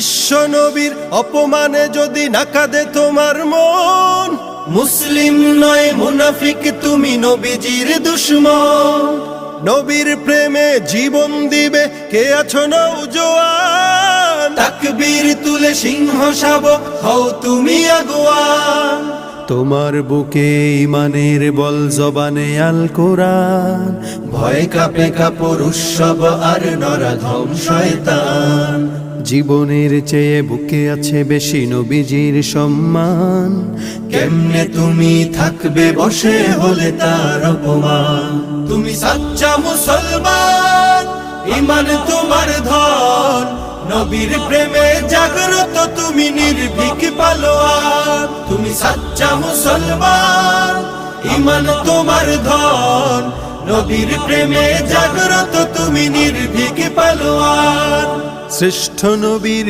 বিশ্ব নবীর অপমানে যদি না কাঁদে তোমার মন, মুসলিম নয় মুনাফিক তুমি, নবীজির দুশমন। নবীর প্রেমে জীবন দিবে কে আছো নওজোয়ান, তাকবীর তুলে সিংহ শাবক হও তুমি আগুয়ান। তোমার বুকে ইমানের বল, জবানে আল কোরআন, ভয় কাঁপে কাপড় উৎসব আর নরাধম শয়তান। জীবনের চেয়ে বুকে আছে বেশি নবীজির সম্মান, কেমনে তুমি থাকবে বসে হলে তার অপমান। তুমি সাচ্চা মুসলমান, ইমান তোমার ধন, নবীর প্রেমে জাগ্রত তুমি নির্ভীক পালোয়ান। তুমি সাচ্চা মুসলমান, ইমান তোমার ধন, নবীর প্রেমে জাগ্রত তুমি নির্ভীক পালোয়ান। শ্রেষ্ঠ নবীর